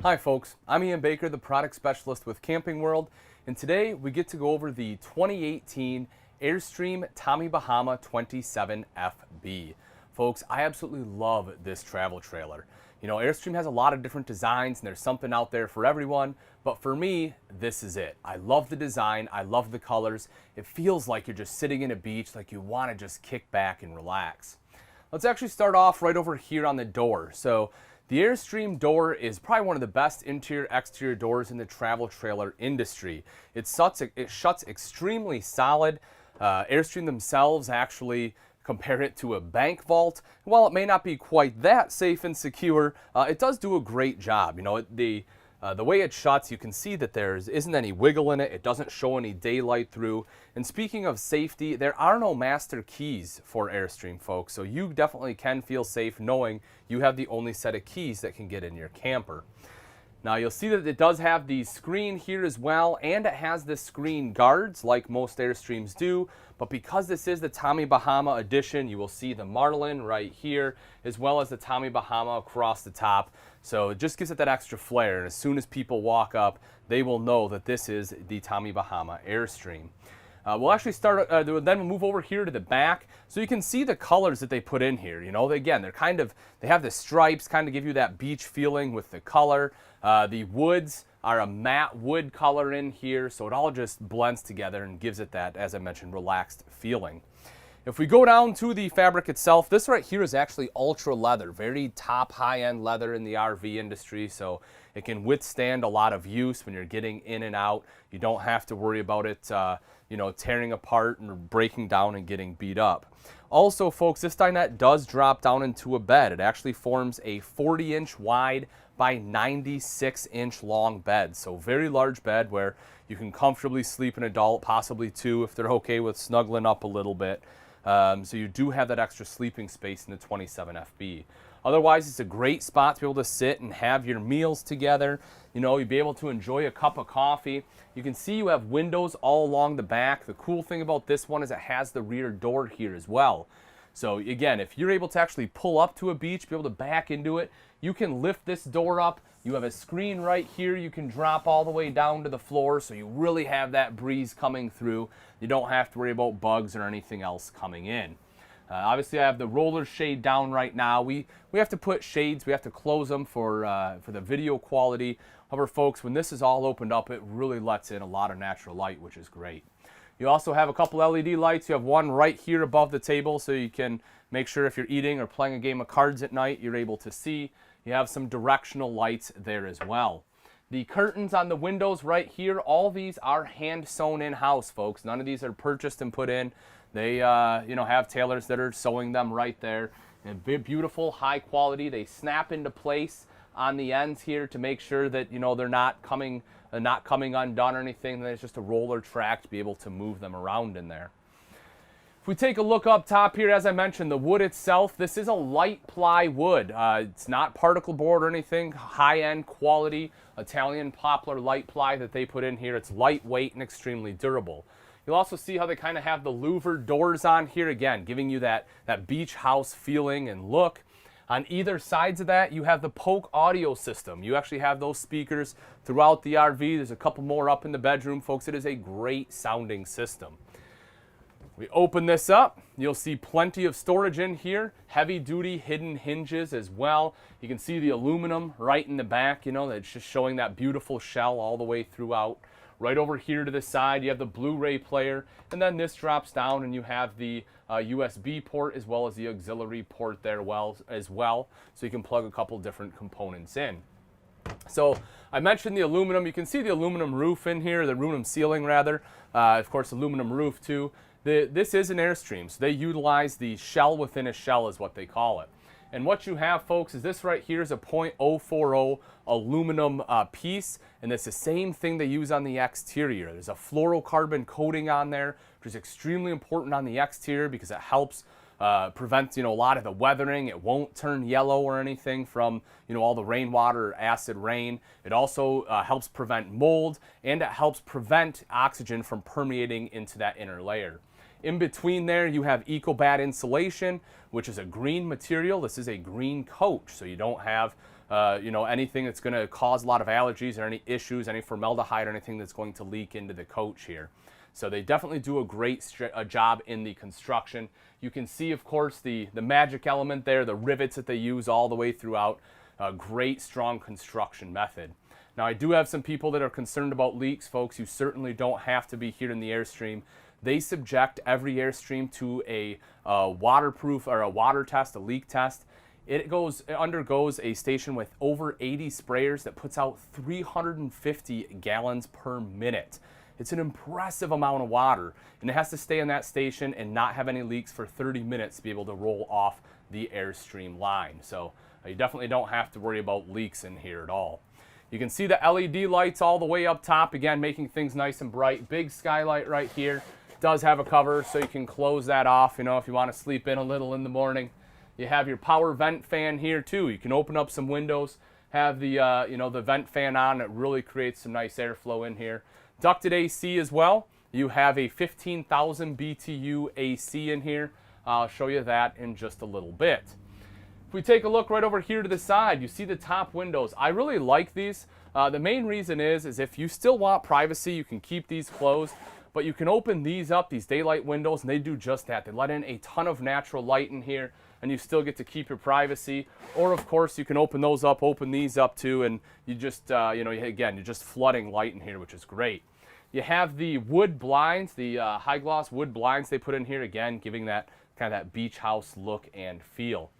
Hi folks, I'm Ian Baker, the product specialist with Camping World, and today we get to go over the 2018 Airstream Tommy Bahama 27FB. Folks, I absolutely love this travel trailer. You know, Airstream has a lot of different designs and there's something out there for everyone, but for me, this is it. I love the design, I love the colors. It feels like you're just sitting in a beach, like you want to just kick back and relax. Let's actually start off right over here on the door. So the Airstream door is probably one of the best interior-exterior doors in the travel trailer industry. It shuts extremely solid. Airstream themselves actually compare it to a bank vault. While it may not be quite that safe and secure, it does do a great job. You know, the way it shuts, you can see that there isn't any wiggle in it. It doesn't show any daylight through. And speaking of safety, there are no master keys for Airstream, folks. So you definitely can feel safe knowing you have the only set of keys that can get in your camper. Now you'll see that it does have the screen here as well, and it has the screen guards like most Airstreams do. But because this is the Tommy Bahama Edition, you will see the Marlin right here, as well as the Tommy Bahama across the top. So it just gives it that extra flair, and as soon as people walk up, they will know that this is the Tommy Bahama Airstream. We'll actually start, then we'll move over here to the back, so you can see the colors that they put in here. You know, again, they have the stripes, kind of give you that beach feeling with the color. The woods are a matte wood color in here, so it all just blends together and gives it that, as I mentioned, relaxed feeling. If we go down to the fabric itself, this right here is actually ultra leather, very top high-end leather in the RV industry, so it can withstand a lot of use when you're getting in and out. You don't have to worry about it you know, tearing apart and breaking down and getting beat up. Also, folks, this dinette does drop down into a bed. It actually forms a 40-inch wide by 96-inch long bed. So very large bed where you can comfortably sleep an adult, possibly two if they're okay with snuggling up a little bit. So you do have that extra sleeping space in the 27FB. Otherwise, it's a great spot to be able to sit and have your meals together. You know, you'll be able to enjoy a cup of coffee. You can see you have windows all along the back. The cool thing about this one is it has the rear door here as well. So again, if you're able to actually pull up to a beach, be able to back into it, you can lift this door up. You have a screen right here. You can drop all the way down to the floor, so you really have that breeze coming through. You don't have to worry about bugs or anything else coming in. Obviously, I have the roller shade down right now. We have to put shades. We have to close them for the video quality. However, folks, when this is all opened up, it really lets in a lot of natural light, which is great. You also have a couple LED lights. You have one right here above the table, so you can make sure if you're eating or playing a game of cards at night, you're able to see. You have some directional lights there as well. The curtains on the windows right here, all these are hand sewn in-house, folks. None of these are purchased and put in. They you know, have tailors that are sewing them right there. And beautiful, high quality. They snap into place on the ends here to make sure that, you know, they're not coming undone or anything. Then it's just a roller track to be able to move them around in there. If we take a look up top here, as I mentioned, the wood itself, this is a light ply wood. It's not particle board or anything. High-end quality Italian poplar light ply that they put in here. It's lightweight and extremely durable. You'll also see how they kind of have the louvered doors on here, again, giving you that beach house feeling and look. On either sides of that, you have the Polk audio system. You actually have those speakers throughout the RV. There's a couple more up in the bedroom, folks. It is a great sounding system. We open this up, you'll see plenty of storage in here, heavy duty hidden hinges as well. You can see the aluminum right in the back, you know, that's just showing that beautiful shell all the way throughout. Right over here to the side, you have the Blu-ray player, and then this drops down and you have the USB port as well as the auxiliary port there as well, so you can plug a couple different components in. So I mentioned the aluminum. You can see the aluminum roof in here, the aluminum ceiling rather, of course aluminum roof too. This is an Airstream, so they utilize the shell within a shell is what they call it. And what you have, folks, is this right here is a .040 aluminum piece, and it's the same thing they use on the exterior. There's a fluorocarbon coating on there, which is extremely important on the exterior because it helps prevent, you know, a lot of the weathering. It won't turn yellow or anything from, you know, all the rainwater or acid rain. It also helps prevent mold, and it helps prevent oxygen from permeating into that inner layer. In between there, you have EcoBat insulation, which is a green material. This is a green coat, so you don't have anything that's going to cause a lot of allergies or any issues, any formaldehyde or anything that's going to leak into the coach here. So they definitely do a great job in the construction. You can see, of course, the magic element there, the rivets that they use all the way throughout. A great, strong construction method. Now, I do have some people that are concerned about leaks, folks. You certainly don't have to be here in the Airstream. They subject every Airstream to a waterproof or a water test, a leak test. It undergoes a station with over 80 sprayers that puts out 350 gallons per minute. It's an impressive amount of water, and it has to stay in that station and not have any leaks for 30 minutes to be able to roll off the Airstream line. So you definitely don't have to worry about leaks in here at all. You can see the LED lights all the way up top, again, making things nice and bright. Big skylight right here. Does have a cover, so you can close that off, if you want to sleep in a little in the morning. You have your power vent fan here too. You can open up some windows, have the the vent fan on. It really creates some nice airflow in here. Ducted AC as well. You have a 15,000 BTU AC in here. I'll show you that in just a little bit. If we take a look right over here to the side, you see the top windows. I really like these. The main reason is if you still want privacy, you can keep these closed, but you can open these up, these daylight windows, and they do just that. They let in a ton of natural light in here, and you still get to keep your privacy. Or of course, you can open those up, open these up too, and you just, again, you're just flooding light in here, which is great. You have the wood blinds, the high gloss wood blinds they put in here, again, giving that kind of that beach house look and feel.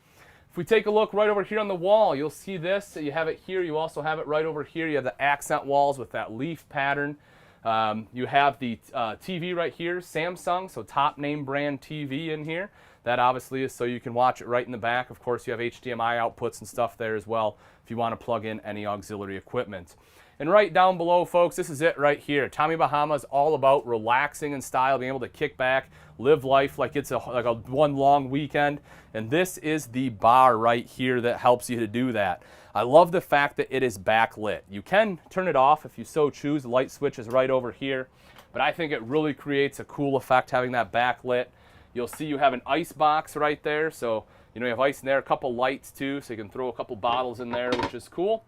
If we take a look right over here on the wall, you'll see this. You have it here. You also have it right over here. You have the accent walls with that leaf pattern. You have the TV right here, Samsung, so top name brand TV in here. That obviously is so you can watch it right in the back. Of course, you have HDMI outputs and stuff there as well if you want to plug in any auxiliary equipment. And right down below, folks, this is it right here. Tommy Bahama is all about relaxing in style, being able to kick back, live life like it's like a one long weekend. And this is the bar right here that helps you to do that. I love the fact that it is backlit. You can turn it off if you so choose. The light switch is right over here. But I think it really creates a cool effect having that backlit. You'll see you have an ice box right there. So, you have ice in there, a couple lights too, so you can throw a couple bottles in there, which is cool.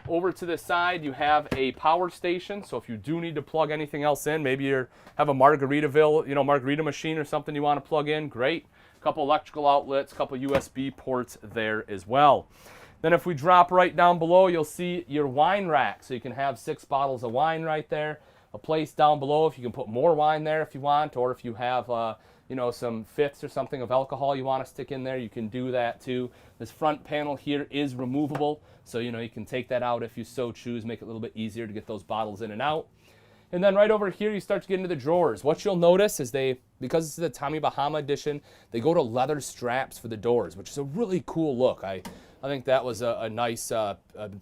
Over to the side, you have a power station. So if you do need to plug anything else in, maybe you have a Margaritaville, margarita machine or something you want to plug in, great. A couple electrical outlets, a couple USB ports there as well. Then if we drop right down below, you'll see your wine rack. So you can have 6 bottles of wine right there. A place down below if you can put more wine there if you want, or if you have some fifths or something of alcohol you want to stick in there, you can do that too. This front panel here is removable, so you can take that out if you so choose, make it a little bit easier to get those bottles in and out. And then right over here, you start to get into the drawers. What you'll notice is because this is the Tommy Bahama edition, they go to leather straps for the doors, which is a really cool look. I think that was a nice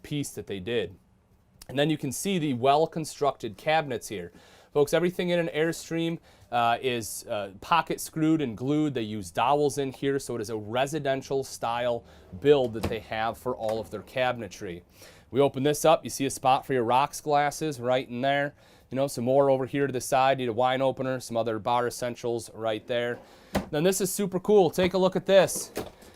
piece that they did. And then you can see the well-constructed cabinets here. Folks, everything in an Airstream is pocket screwed and glued. They use dowels in here, so it is a residential style build that they have for all of their cabinetry. We open this up, you see a spot for your rocks glasses right in there. Some more over here to the side, need a wine opener, some other bar essentials right there. Then this is super cool. Take a look at this.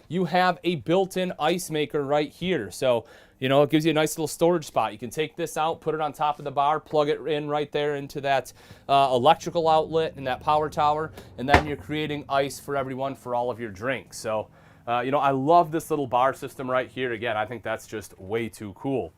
You have a built-in ice maker right here. So, it gives you a nice little storage spot. You can take this out, put it on top of the bar, plug it in right there into that electrical outlet and that power tower, and then you're creating ice for everyone for all of your drinks. So, I love this little bar system right here. Again, I think that's just way too cool.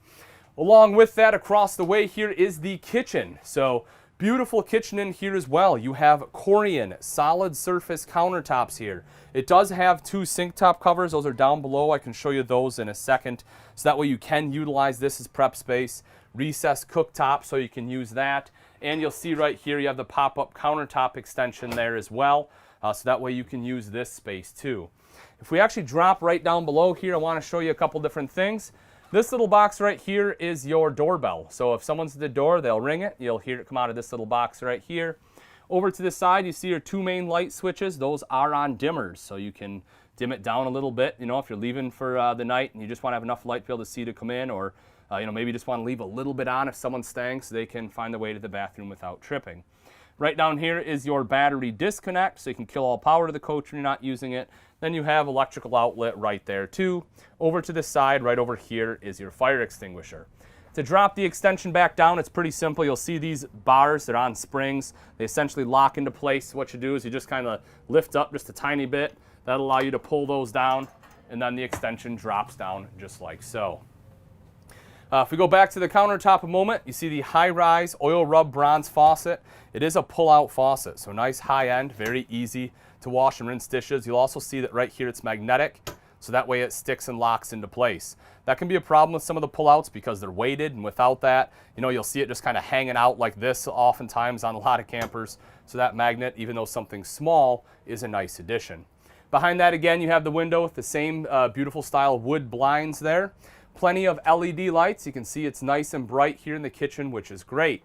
Along with that, across the way here is the kitchen. So, beautiful kitchen in here as well. You have Corian solid surface countertops here. It does have 2 sink top covers. Those are down below. I can show you those in a second. So that way you can utilize this as prep space. Recessed cooktop, so you can use that. And you'll see right here you have the pop-up countertop extension there as well. So that way you can use this space too. If we actually drop right down below here, I want to show you a couple different things. This little box right here is your doorbell. So if someone's at the door, they'll ring it. You'll hear it come out of this little box right here. Over to the side, you see your 2 main light switches. Those are on dimmers, so you can dim it down a little bit. If you're leaving for the night and you just want to have enough light to be able to see to come in, or maybe you just want to leave a little bit on if someone's staying so they can find their way to the bathroom without tripping. Right down here is your battery disconnect, so you can kill all power to the coach when you're not using it. Then you have electrical outlet right there too. Over to the side, right over here, is your fire extinguisher. To drop the extension back down, it's pretty simple. You'll see these bars, they're on springs. They essentially lock into place. What you do is you just kind of lift up just a tiny bit. That'll allow you to pull those down, and then the extension drops down just like so. If we go back to the countertop a moment, you see the high-rise oil rub bronze faucet. It is a pull-out faucet, so nice high-end, very easy to wash and rinse dishes. You'll also see that right here it's magnetic, so that way it sticks and locks into place. That can be a problem with some of the pull-outs because they're weighted, and without that, you know, you'll see it just kind of hanging out like this oftentimes on a lot of campers. So that magnet, even though something small, is a nice addition. Behind that, again, you have the window with the same beautiful style wood blinds there. Plenty of LED lights. You can see it's nice and bright here in the kitchen, which is great.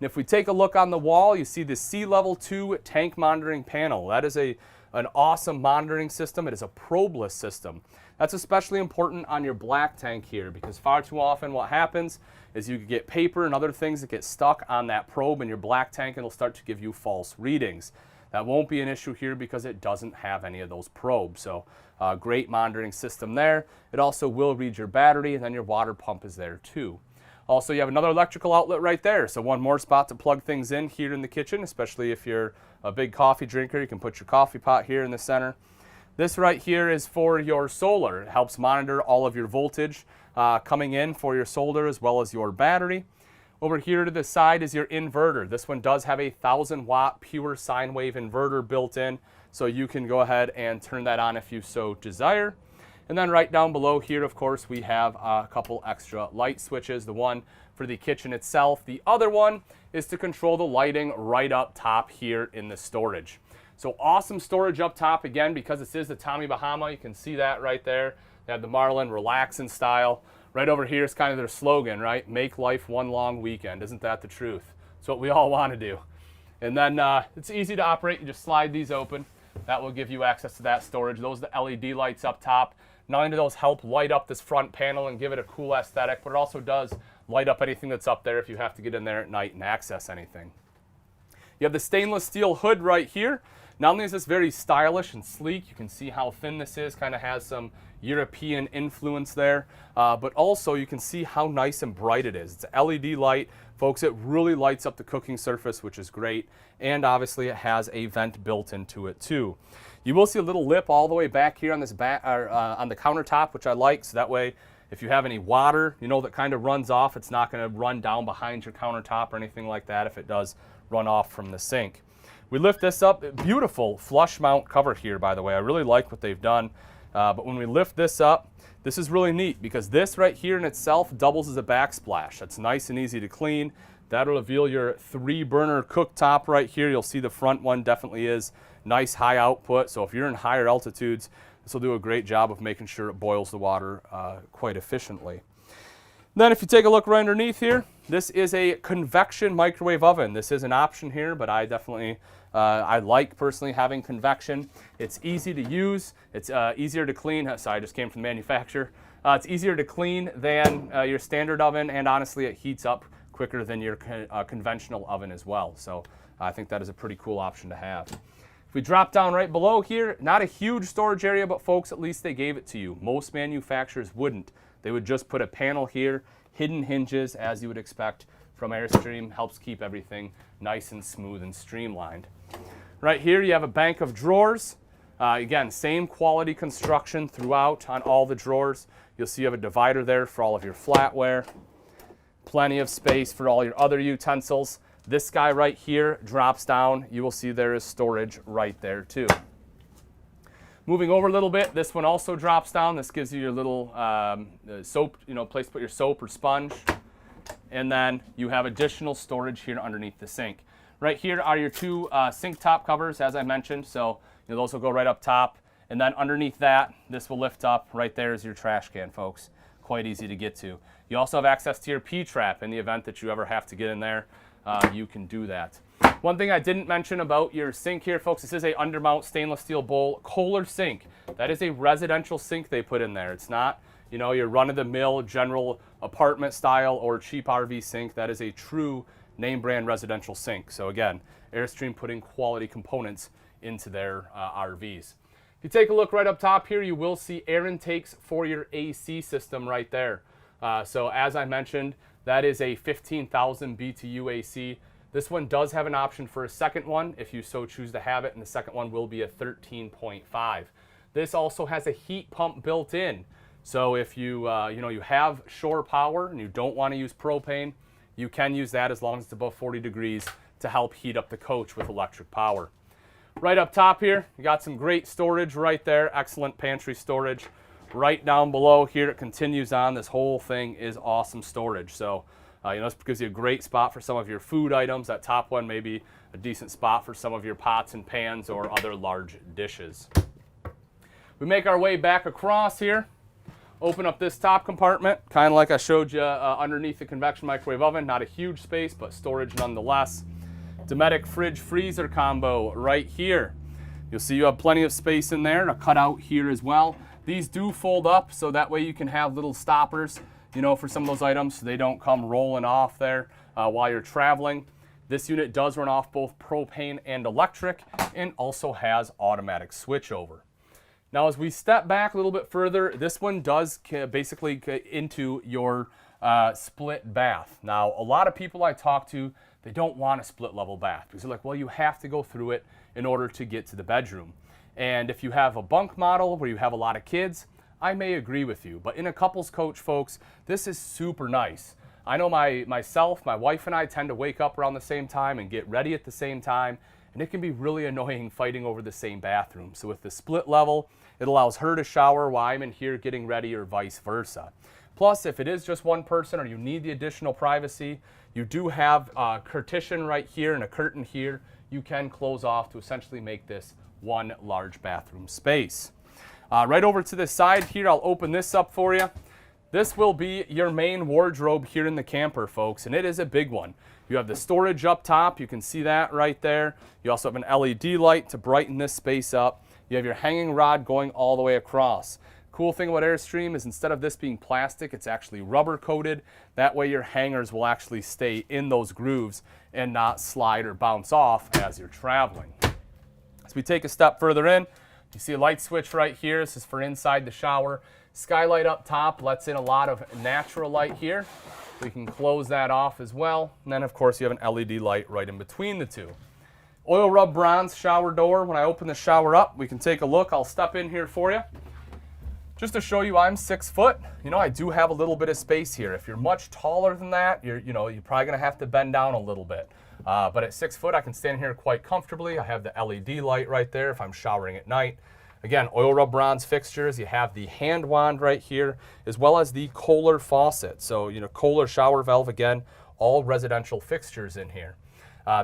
And if we take a look on the wall, you see the Sea Level 2 tank monitoring panel. That is an awesome monitoring system. It is a probeless system. That's especially important on your black tank here because far too often what happens is you get paper and other things that get stuck on that probe in your black tank and it'll start to give you false readings. That won't be an issue here because it doesn't have any of those probes. So great monitoring system there. It also will read your battery, and then your water pump is there too. Also, you have another electrical outlet right there. So one more spot to plug things in here in the kitchen, especially if you're a big coffee drinker. You can put your coffee pot here in the center. This right here is for your solar. It helps monitor all of your voltage coming in for your solar as well as your battery. Over here to the side is your inverter. This one does have a 1,000-watt pure sine wave inverter built in, so you can go ahead and turn that on if you so desire. And then right down below here, of course, we have a couple extra light switches. The one for the kitchen itself. The other one is to control the lighting right up top here in the storage. So awesome storage up top, again, because this is the Tommy Bahama. You can see that right there. They have the Marlin relaxing style. Right over here is kind of their slogan, right? Make life one long weekend. Isn't that the truth? It's what we all want to do. And then it's easy to operate. You just slide these open. That will give you access to that storage. Those are the LED lights up top. Not only do those help light up this front panel and give it a cool aesthetic, but it also does light up anything that's up there if you have to get in there at night and access anything. You have the stainless steel hood right here. Not only is this very stylish and sleek, you can see how thin this is, kind of has some European influence there, but also you can see how nice and bright it is. It's an LED light. Folks, it really lights up the cooking surface, which is great, and obviously it has a vent built into it too. You will see a little lip all the way back here on this on the countertop, which I like, so that way if you have any water, you know, that kind of runs off, it's not going to run down behind your countertop or anything like that if it does run off from the sink. We lift this up, beautiful flush mount cover here, by the way. I really like what they've done. But when we lift this up, this is really neat because this right here in itself doubles as a backsplash. That's nice and easy to clean. That'll reveal your 3-burner cooktop right here. You'll see the front one definitely is nice high output. So if you're in higher altitudes, this will do a great job of making sure it boils the water quite efficiently. Then if you take a look right underneath here, this is a convection microwave oven. This is an option here, but I definitely, I like personally having convection. It's easy to use. It's easier to clean. Sorry, I just came from the manufacturer. It's easier to clean than your standard oven, and honestly, it heats up quicker than your conventional oven as well. So I think that is a pretty cool option to have. If we drop down right below here, not a huge storage area, but folks, at least they gave it to you. Most manufacturers wouldn't. They would just put a panel here, hidden hinges, as you would expect from Airstream. Helps keep everything nice and smooth and streamlined. Right here you have a bank of drawers. Again, same quality construction throughout on all the drawers. You'll see you have a divider there for all of your flatware. Plenty of space for all your other utensils. This guy right here drops down. You will see there is storage right there too. Moving over a little bit, this one also drops down. This gives you your little soap, place to put your soap or sponge. And then you have additional storage here underneath the sink. Right here are your 2 sink top covers, as I mentioned. So those will go right up top. And then underneath that, this will lift up. Right there is your trash can, folks. Quite easy to get to. You also have access to your P-trap in the event that you ever have to get in there. You can do that. One thing I didn't mention about your sink here, folks, this is a undermount stainless steel bowl Kohler sink. That is a residential sink they put in there. It's not you know, your run-of-the-mill general apartment style or cheap RV sink. That is a true name brand residential sink. So again, Airstream putting quality components into their RVs. If you take a look right up top here, you will see air intakes for your AC system right there. So as I mentioned, that is a 15,000 BTU AC. This one does have an option for a second one if you so choose to have it, and the second one will be a 13.5. This also has a heat pump built in. So if you you have shore power and you don't want to use propane, you can use that as long as it's above 40 degrees to help heat up the coach with electric power. Right up top here, you got some great storage right there, excellent pantry storage. Right down below here, it continues on. This whole thing is awesome storage. So, this gives you a great spot for some of your food items. That top one may be a decent spot for some of your pots and pans or other large dishes. We make our way back across here. Open up this top compartment, kind of like I showed you underneath the convection microwave oven. Not a huge space, but storage nonetheless. Dometic fridge freezer combo right here. You'll see you have plenty of space in there, and a cutout here as well. These do fold up, so that way you can have little stoppers, for some of those items so they don't come rolling off there while you're traveling. This unit does run off both propane and electric, and also has automatic switchover. Now, as we step back a little bit further, this one does basically get into your split bath. Now, a lot of people I talk to, they don't want a split level bath because they're like, well, you have to go through it in order to get to the bedroom. And if you have a bunk model where you have a lot of kids, I may agree with you. But in a couples coach, folks, this is super nice. I know my wife and I tend to wake up around the same time and get ready at the same time. And it can be really annoying fighting over the same bathroom. So with the split level, it allows her to shower while I'm in here getting ready, or vice versa. Plus, if it is just one person or you need the additional privacy, you do have a partition right here and a curtain here you can close off to essentially make this one large bathroom space. Right over to the side here, I'll open this up for you. This will be your main wardrobe here in the camper, folks, and it is a big one. You have the storage up top. You can see that right there. You also have an LED light to brighten this space up. You have your hanging rod going all the way across. Cool thing about Airstream is instead of this being plastic, it's actually rubber coated. That way your hangers will actually stay in those grooves and not slide or bounce off as you're traveling. As we take a step further in, you see a light switch right here. This is for inside the shower. Skylight up top lets in a lot of natural light here. We can close that off as well. And then of course you have an LED light right in between the two. Oil rub bronze shower door. When I open the shower up, we can take a look. I'll step in here for you. Just to show you, I'm 6 foot. I do have a little bit of space here. If you're much taller than that, you're probably gonna have to bend down a little bit. But at 6 foot, I can stand here quite comfortably. I have the LED light right there if I'm showering at night. Again, oil rub bronze fixtures. You have the hand wand right here, as well as the Kohler faucet. So, Kohler shower valve, again, all residential fixtures in here.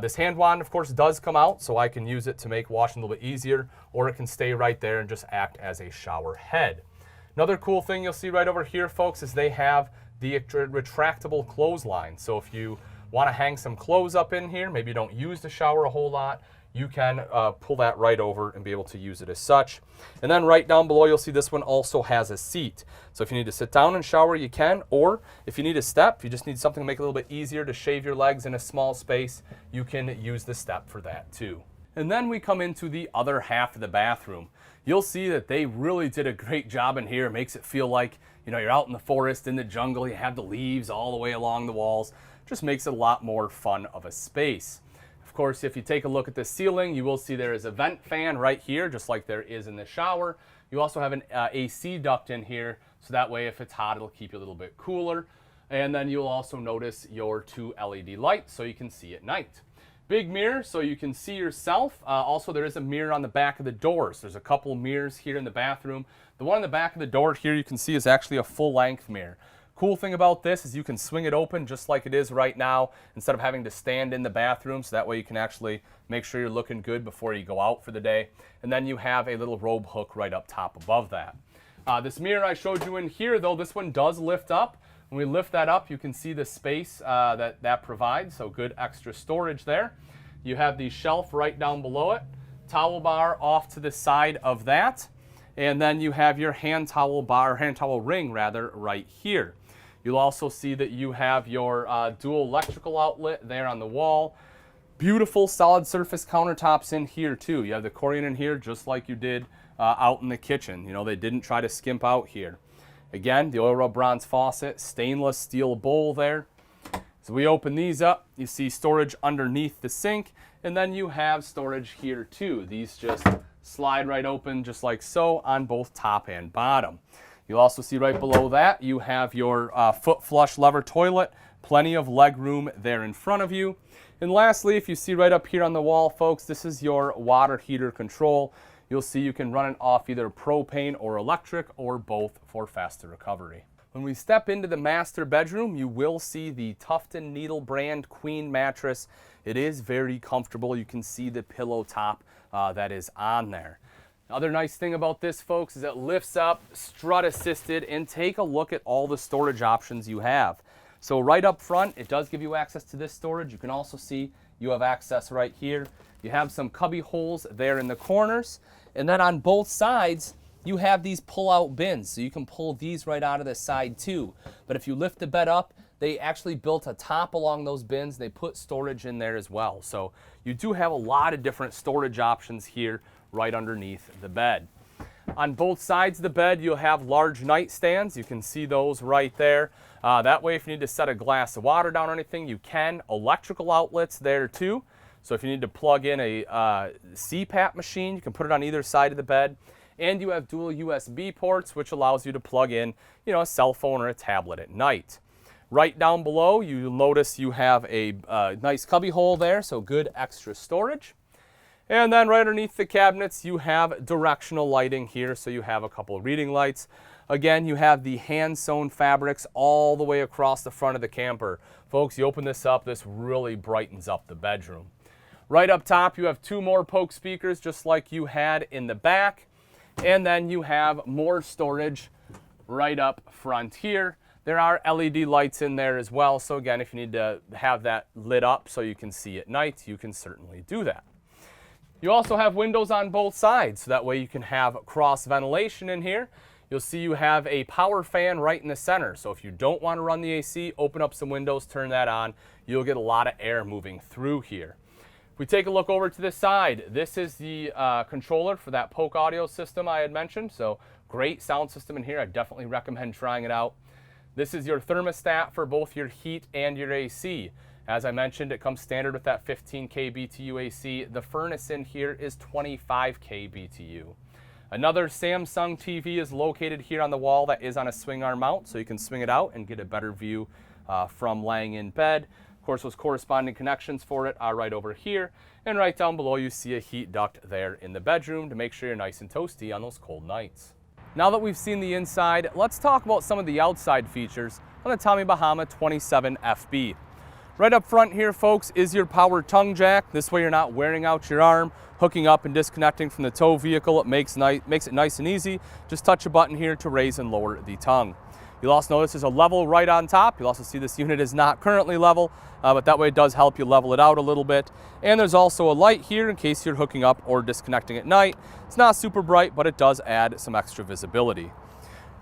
This hand wand, of course, does come out, so I can use it to make washing a little bit easier, or it can stay right there and just act as a shower head. Another cool thing you'll see right over here, folks, is they have the retractable clothesline. So if you want to hang some clothes up in here, maybe you don't use the shower a whole lot, you can pull that right over and be able to use it as such. And then right down below, you'll see this one also has a seat. So if you need to sit down and shower, you can, or if you need a step, if you just need something to make it a little bit easier to shave your legs in a small space, you can use the step for that too. And then we come into the other half of the bathroom. You'll see that they really did a great job in here. It makes it feel like, you're out in the forest, in the jungle, you have the leaves all the way along the walls. Just makes it a lot more fun of a space. Of course, if you take a look at the ceiling, you will see there is a vent fan right here, just like there is in the shower. You also have an AC duct in here, so that way if it's hot, it'll keep you a little bit cooler. And then you'll also notice your 2 LED lights, so you can see at night. Big mirror, so you can see yourself. Also, there is a mirror on the back of the doors. There's a couple mirrors here in the bathroom. The one on the back of the door here you can see is actually a full-length mirror. Cool thing about this is you can swing it open just like it is right now instead of having to stand in the bathroom, so that way you can actually make sure you're looking good before you go out for the day. And then you have a little robe hook right up top above that. This mirror I showed you in here, though, this one does lift up. When we lift that up, you can see the space that provides, so good extra storage there. You have the shelf right down below it, towel bar off to the side of that. And then you have your hand towel bar, hand towel ring rather, right here. You'll also see that you have your dual electrical outlet there on the wall. Beautiful solid surface countertops in here too. You have the Corian in here just like you did out in the kitchen. You know, they didn't try to skimp out here. Again, the oil rub bronze faucet, stainless steel bowl there. So we open these up, you see storage underneath the sink, and then you have storage here too. These just slide right open just like so on both top and bottom. You'll also see right below that you have your foot flush lever toilet, plenty of leg room there in front of you. And lastly, if you see right up here on the wall, folks, this is your water heater control. You'll see you can run it off either propane or electric or both for faster recovery. When we step into the master bedroom, you will see the Tufton Needle brand queen mattress. It is very comfortable. You can see the pillow top that is on there. Other nice thing about this, folks, is it lifts up, strut assisted, and take a look at all the storage options you have. So right up front, it does give you access to this storage. You can also see you have access right here. You have some cubby holes there in the corners. And then on both sides, you have these pull-out bins. So you can pull these right out of the side too. But if you lift the bed up, they actually built a top along those bins. They put storage in there as well. So you do have a lot of different storage options here right underneath the bed. On both sides of the bed, you'll have large nightstands. You can see those right there. That way, if you need to set a glass of water down or anything, you can. Electrical outlets there too. So if you need to plug in a CPAP machine, you can put it on either side of the bed. And you have dual USB ports, which allows you to plug in, you know, a cell phone or a tablet at night. Right down below, you'll notice you have a nice cubby hole there, so good extra storage. And then right underneath the cabinets, you have directional lighting here, so you have a couple of reading lights. Again, you have the hand-sewn fabrics all the way across the front of the camper. Folks, you open this up, this really brightens up the bedroom. Right up top, you have two more Polk speakers, just like you had in the back. And then you have more storage right up front here. There are LED lights in there as well, so again, if you need to have that lit up so you can see at night, you can certainly do that. You also have windows on both sides, so that way you can have cross ventilation in here. You'll see you have a power fan right in the center, so if you don't want to run the AC, open up some windows, turn that on. You'll get a lot of air moving through here. If we take a look over to this side, this is the controller for that Polk audio system I had mentioned, so great sound system in here. I definitely recommend trying it out. This is your thermostat for both your heat and your AC. As I mentioned, it comes standard with that 15K BTU AC. The furnace in here is 25K BTU. Another Samsung TV is located here on the wall that is on a swing arm mount, so you can swing it out and get a better view from laying in bed. Of course, those corresponding connections for it are right over here. And right down below, you see a heat duct there in the bedroom to make sure you're nice and toasty on those cold nights. Now that we've seen the inside, let's talk about some of the outside features on the Tommy Bahama 27 FB. Right up front here, folks, is your power tongue jack. This way you're not wearing out your arm, hooking up and disconnecting from the tow vehicle. It makes it nice and easy. Just touch a button here to raise and lower the tongue. You'll also notice there's a level right on top. You'll also see this unit is not currently level, but that way it does help you level it out a little bit. And there's also a light here in case you're hooking up or disconnecting at night. It's not super bright, but it does add some extra visibility.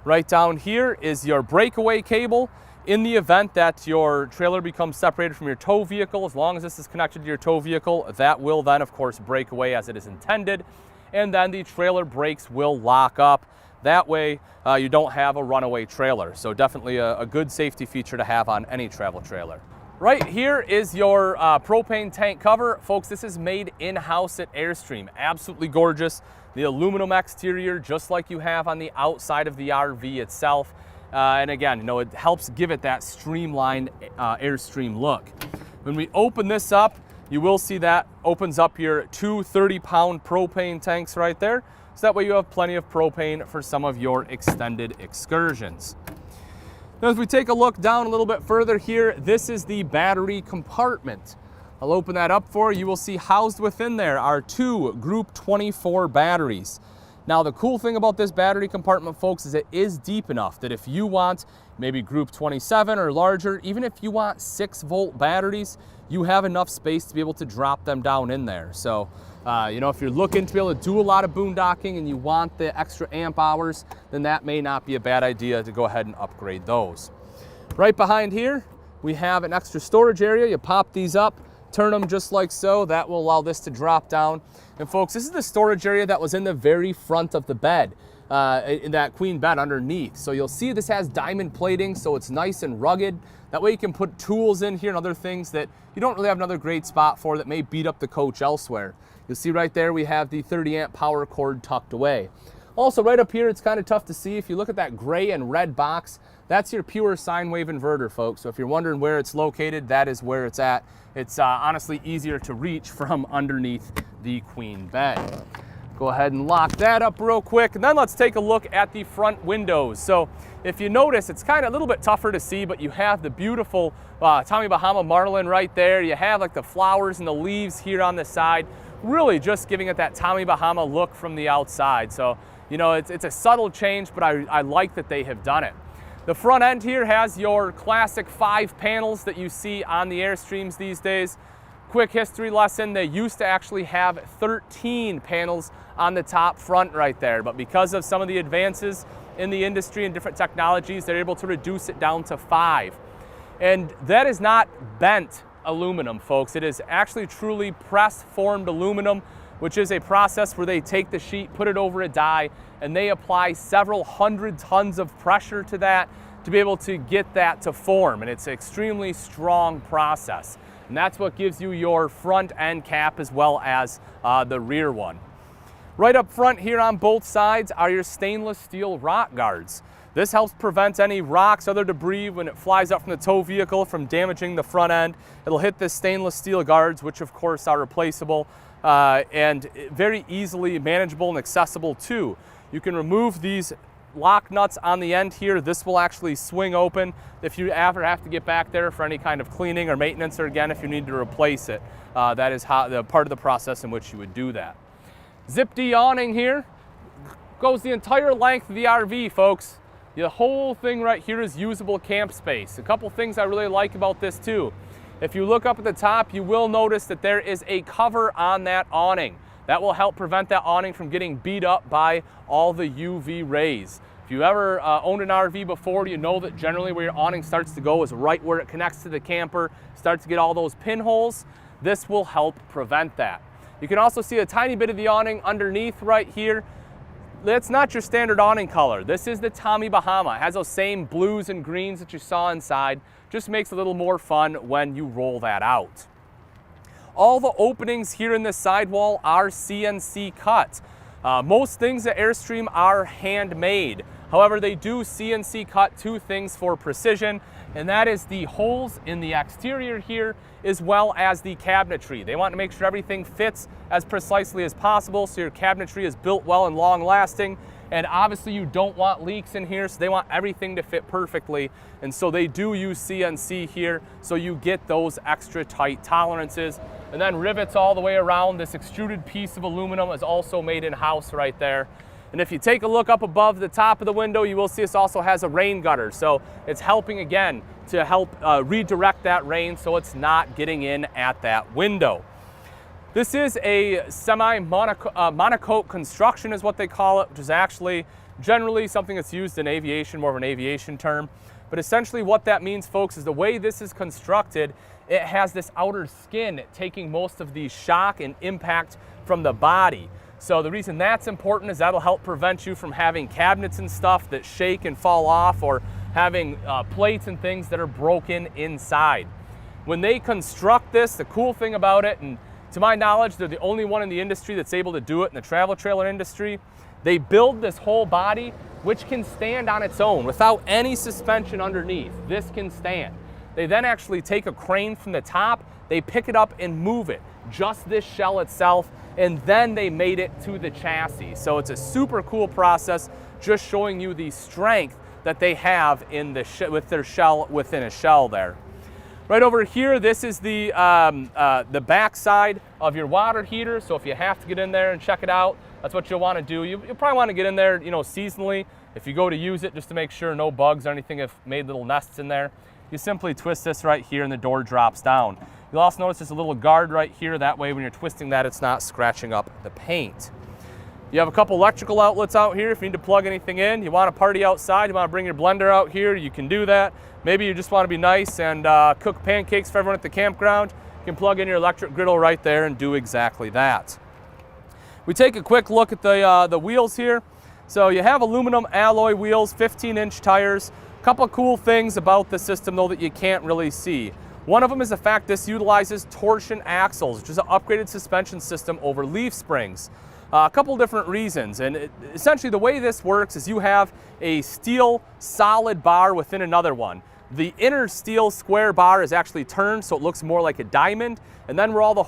Right down here is your breakaway cable. In the event that your trailer becomes separated from your tow vehicle, as long as this is connected to your tow vehicle, that will then, of course, break away as it is intended. And then the trailer brakes will lock up. That way, you don't have a runaway trailer. So definitely a good safety feature to have on any travel trailer. Right here is your propane tank cover. Folks, this is made in-house at Airstream. Absolutely gorgeous. The aluminum exterior, just like you have on the outside of the RV itself. And again, you know, it helps give it that streamlined Airstream look. When we open this up, you will see that opens up your two 30-pound propane tanks right there. So that way you have plenty of propane for some of your extended excursions. Now, as we take a look down a little bit further here, this is the battery compartment. I'll open that up for you. You will see housed within there are two Group 24 batteries. Now, the cool thing about this battery compartment, folks, is it is deep enough that if you want maybe group 27 or larger, even if you want 6-volt batteries, you have enough space to be able to drop them down in there. So, you know, if you're looking to be able to do a lot of boondocking and you want the extra amp hours, then that may not be a bad idea to go ahead and upgrade those. Right behind here, we have an extra storage area. You pop these up, turn them just like so. That will allow this to drop down. And folks, this is the storage area that was in the very front of the bed, in that queen bed underneath. So you'll see this has diamond plating, so it's nice and rugged. That way you can put tools in here and other things that you don't really have another great spot for that may beat up the coach elsewhere. You'll see right there we have the 30 amp power cord tucked away. Also right up here, it's kind of tough to see. If you look at that gray and red box, that's your pure sine wave inverter, folks. So if you're wondering where it's located, that is where it's at. It's honestly easier to reach from underneath the queen bed. Go ahead and lock that up real quick, and then let's take a look at the front windows. So if you notice, it's kind of a little bit tougher to see, but you have the beautiful Tommy Bahama Marlin right there. You have like the flowers and the leaves here on the side, really just giving it that Tommy Bahama look from the outside. So, you know, it's a subtle change, but I like that they have done it. The front end here has your classic 5 panels that you see on the Airstreams these days. Quick history lesson, they used to actually have 13 panels on the top front right there, but because of some of the advances in the industry and different technologies, they're able to reduce it down to 5. And that is not bent aluminum, folks. It is actually truly press formed aluminum, which is a process where they take the sheet, put it over a die, and they apply several hundred tons of pressure to that to be able to get that to form. And it's an extremely strong process. And that's what gives you your front end cap as well as the rear one. Right up front here on both sides are your stainless steel rock guards. This helps prevent any rocks, other debris when it flies up from the tow vehicle from damaging the front end. It'll hit the stainless steel guards, which of course are replaceable and very easily manageable and accessible too. You can remove these lock nuts on the end here. This will actually swing open if you ever have to get back there for any kind of cleaning or maintenance, or again, if you need to replace it. That is the part of the process in which you would do that. Zip D awning here goes the entire length of the RV, folks. The whole thing right here is usable camp space. A couple things I really like about this too. If you look up at the top, you will notice that there is a cover on that awning. That will help prevent that awning from getting beat up by all the UV rays. If you ever owned an RV before, you know that generally where your awning starts to go is right where it connects to the camper, starts to get all those pinholes. This will help prevent that. You can also see a tiny bit of the awning underneath right here. That's not your standard awning color. This is the Tommy Bahama. It has those same blues and greens that you saw inside. Just makes it a little more fun when you roll that out. All the openings here in this sidewall are CNC cut. Most things at Airstream are handmade. However, they do CNC cut 2 things for precision, and that is the holes in the exterior here, as well as the cabinetry. They want to make sure everything fits as precisely as possible, so your cabinetry is built well and long lasting. And obviously you don't want leaks in here, so they want everything to fit perfectly. And so they do use CNC here, so you get those extra tight tolerances. And then rivets all the way around. This extruded piece of aluminum is also made in-house right there. And if you take a look up above the top of the window, you will see this also has a rain gutter. So it's helping again to help redirect that rain so it's not getting in at that window. This is a semi-monocoque construction is what they call it, which is actually generally something that's used in aviation, more of an aviation term. But essentially what that means, folks, is the way this is constructed, it has this outer skin taking most of the shock and impact from the body. So the reason that's important is that'll help prevent you from having cabinets and stuff that shake and fall off, or having plates and things that are broken inside. When they construct this, the cool thing about it, and to my knowledge, they're the only one in the industry that's able to do it in the travel trailer industry, they build this whole body which can stand on its own without any suspension underneath. This can stand. They then actually take a crane from the top, they pick it up and move it, just this shell itself, and then they made it to the chassis. So it's a super cool process, just showing you the strength that they have in the with their shell within a shell there. Right over here, this is the back side of your water heater. So if you have to get in there and check it out, that's what you'll want to do. You'll probably want to get in there, you know, seasonally if you go to use it, just to make sure no bugs or anything have made little nests in there. You simply twist this right here and the door drops down. You'll also notice there's a little guard right here. That way when you're twisting that, it's not scratching up the paint. You have a couple electrical outlets out here if you need to plug anything in. You want to party outside, you want to bring your blender out here, you can do that. Maybe you just want to be nice and cook pancakes for everyone at the campground. You can plug in your electric griddle right there and do exactly that. We take a quick look at the wheels here. So you have aluminum alloy wheels, 15-inch tires. A couple of cool things about the system though that you can't really see. One of them is the fact this utilizes torsion axles, which is an upgraded suspension system over leaf springs. A couple different reasons, and essentially the way this works is you have a steel solid bar within another one. The inner steel square bar is actually turned so it looks more like a diamond, and then where all the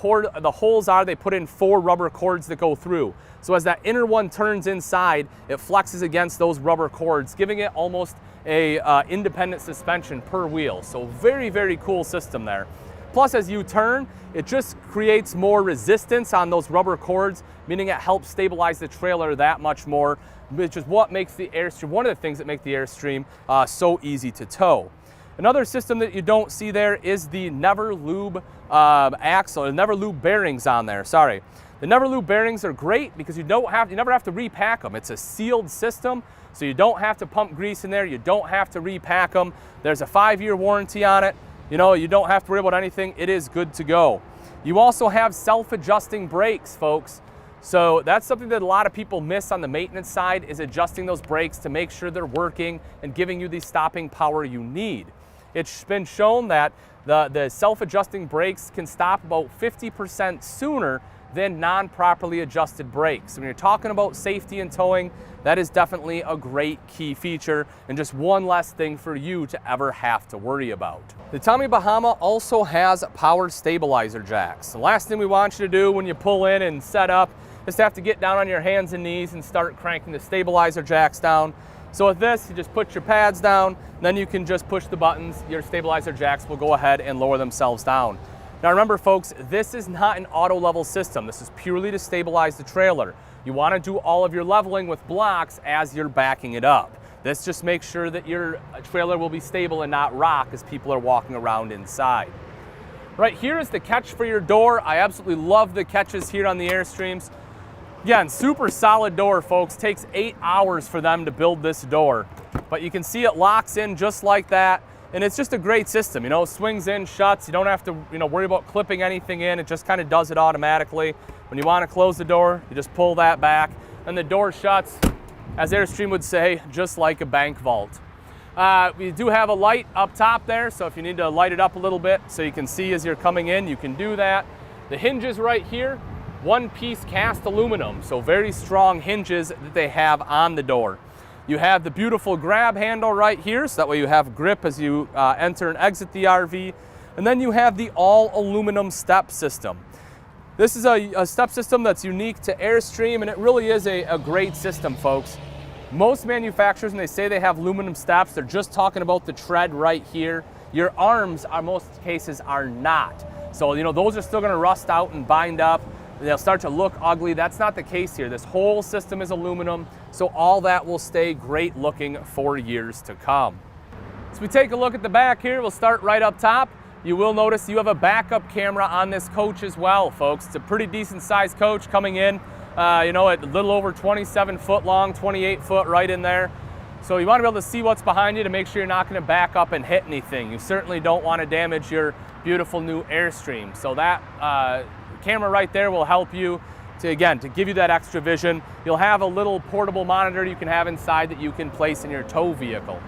holes are, they put in 4 rubber cords that go through. So as that inner one turns inside, it flexes against those rubber cords, giving it almost a independent suspension per wheel. So very, very cool system there. Plus, as you turn, it just creates more resistance on those rubber cords, meaning it helps stabilize the trailer that much more, which is what makes the Airstream, one of the things that make the Airstream so easy to tow. Another system that you don't see there is the Never Lube axle, or Never Lube bearings on there, sorry. The Never Lube bearings are great because you never have to repack them. It's a sealed system, so you don't have to pump grease in there, you don't have to repack them. There's a 5-year warranty on it. You know, you don't have to worry about anything. It is good to go. You also have self-adjusting brakes, folks. So that's something that a lot of people miss on the maintenance side, is adjusting those brakes to make sure they're working and giving you the stopping power you need. It's been shown that the self-adjusting brakes can stop about 50% sooner than non-properly adjusted brakes. So when you're talking about safety and towing, that is definitely a great key feature and just one less thing for you to ever have to worry about. The Tommy Bahama also has power stabilizer jacks. The last thing we want you to do when you pull in and set up is to have to get down on your hands and knees and start cranking the stabilizer jacks down. So with this, you just put your pads down, then you can just push the buttons. Your stabilizer jacks will go ahead and lower themselves down. Now remember folks, this is not an auto level system. This is purely to stabilize the trailer. You want to do all of your leveling with blocks as you're backing it up. This just makes sure that your trailer will be stable and not rock as people are walking around inside. Right here is the catch for your door. I absolutely love the catches here on the Airstreams. Again, super solid door, folks. Takes 8 hours for them to build this door. But you can see it locks in just like that. And it's just a great system, you know, swings in, shuts. You don't have to, you know, worry about clipping anything in. It just kind of does it automatically. When you want to close the door, you just pull that back, and the door shuts, as Airstream would say, just like a bank vault. We do have a light up top there, so if you need to light it up a little bit so you can see as you're coming in, you can do that. The hinges right here, one-piece cast aluminum, so very strong hinges that they have on the door. You have the beautiful grab handle right here, so that way you have grip as you enter and exit the RV. And then you have the all aluminum step system. This is a step system that's unique to Airstream, and it really is a great system, folks. Most manufacturers, when they say they have aluminum steps, they're just talking about the tread right here. Your arms, in most cases, are not. So, you know, those are still gonna rust out and bind up. They'll start to look ugly. That's not the case here. This whole system is aluminum, so all that will stay great looking for years to come. So we take a look at the back here. We'll start right up top. You will notice you have a backup camera on this coach as well, folks. It's a pretty decent sized coach coming in, you know, at a little over 27 foot long, 28 foot right in there. So you want to be able to see what's behind you to make sure you're not going to back up and hit anything. You certainly don't want to damage your beautiful new Airstream. So that camera right there will help you to give you that extra vision. You'll have a little portable monitor you can have inside that you can place in your tow vehicle.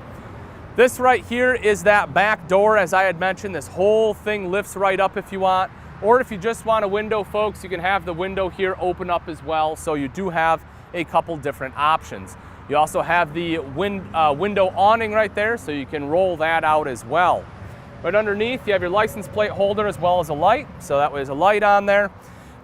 This right here is that back door. As I had mentioned, this whole thing lifts right up if you want, or if you just want a window, folks, you can have the window here open up as well, so you do have a couple different options. You also have the window awning right there, so you can roll that out as well. Right underneath, you have your license plate holder as well as a light, so that way there's a light on there.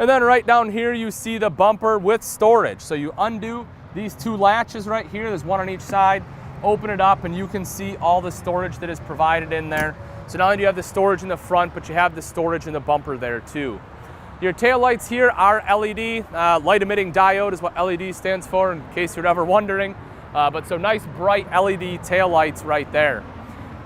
And then right down here, you see the bumper with storage. So you undo these 2 latches right here, there's one on each side, open it up, and you can see all the storage that is provided in there. So not only do you have the storage in the front, but you have the storage in the bumper there too. Your tail lights here are LED, light emitting diode is what LED stands for, in case you're ever wondering. But so nice bright LED tail lights right there.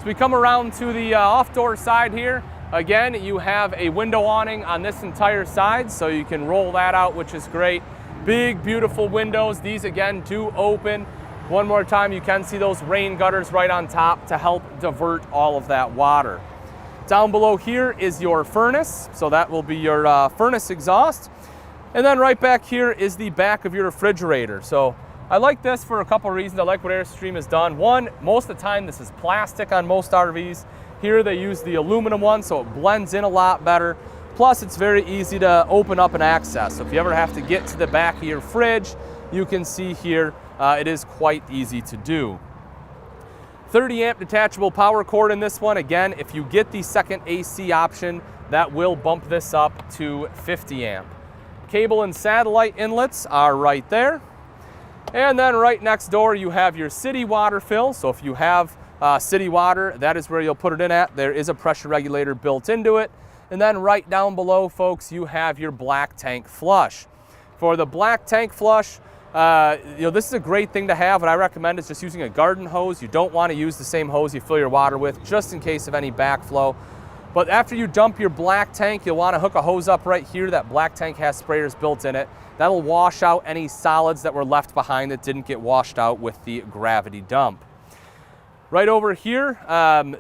So we come around to the off-door side here. Again, you have a window awning on this entire side, so you can roll that out, which is great. Big, beautiful windows. These again do open. One more time, you can see those rain gutters right on top to help divert all of that water. Down below here is your furnace, so that will be your furnace exhaust. And then right back here is the back of your refrigerator. So I like this for a couple of reasons. I like what Airstream has done. One, most of the time this is plastic on most RVs. Here they use the aluminum one, so it blends in a lot better. Plus it's very easy to open up and access. So if you ever have to get to the back of your fridge, you can see here, it is quite easy to do. 30 amp detachable power cord in this one. Again, if you get the second AC option, that will bump this up to 50 amp. Cable and satellite inlets are right there. And then right next door, you have your city water fill. So if you have city water, that is where you'll put it in at. There is a pressure regulator built into it. And then right down below, folks, you have your black tank flush. For the black tank flush, this is a great thing to have. What I recommend is just using a garden hose. You don't want to use the same hose you fill your water with, just in case of any backflow. But after you dump your black tank, you'll want to hook a hose up right here. That black tank has sprayers built in it. That'll wash out any solids that were left behind that didn't get washed out with the gravity dump. Right over here,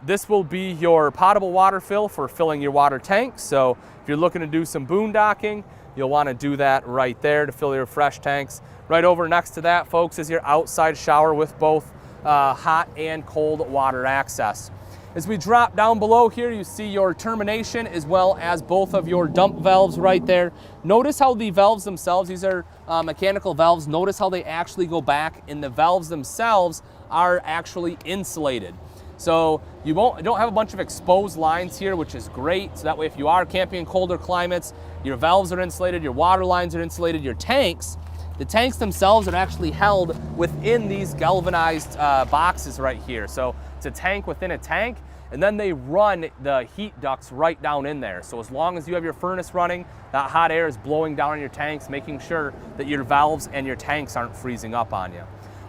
this will be your potable water fill for filling your water tank. So if you're looking to do some boondocking, you'll want to do that right there to fill your fresh tanks. Right over next to that, folks, is your outside shower with both hot and cold water access. As we drop down below here, you see your termination as well as both of your dump valves right there. Notice how the valves themselves, these are mechanical valves, notice how they actually go back, and the valves themselves are actually insulated. So you don't have a bunch of exposed lines here, which is great. So that way if you are camping in colder climates, your valves are insulated, your water lines are insulated, your tanks, the tanks themselves are actually held within these galvanized boxes right here. So it's a tank within a tank, and then they run the heat ducts right down in there. So as long as you have your furnace running, that hot air is blowing down in your tanks, making sure that your valves and your tanks aren't freezing up on you.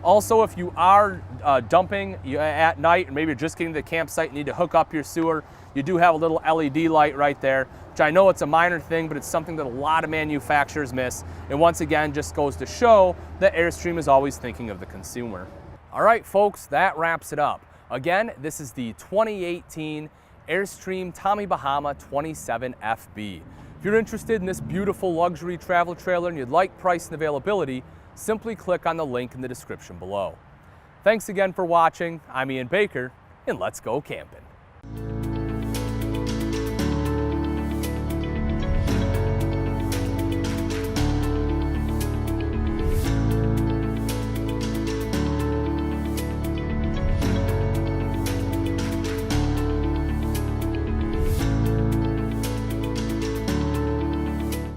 Also, if you are dumping at night, or maybe you're just getting to the campsite and need to hook up your sewer, you do have a little LED light right there, which I know it's a minor thing, but it's something that a lot of manufacturers miss. And once again, just goes to show that Airstream is always thinking of the consumer. All right, folks, that wraps it up. Again, this is the 2018 Airstream Tommy Bahama 27 FB. If you're interested in this beautiful luxury travel trailer and you'd like price and availability, simply click on the link in the description below. Thanks again for watching. I'm Ian Baker, and let's go camping.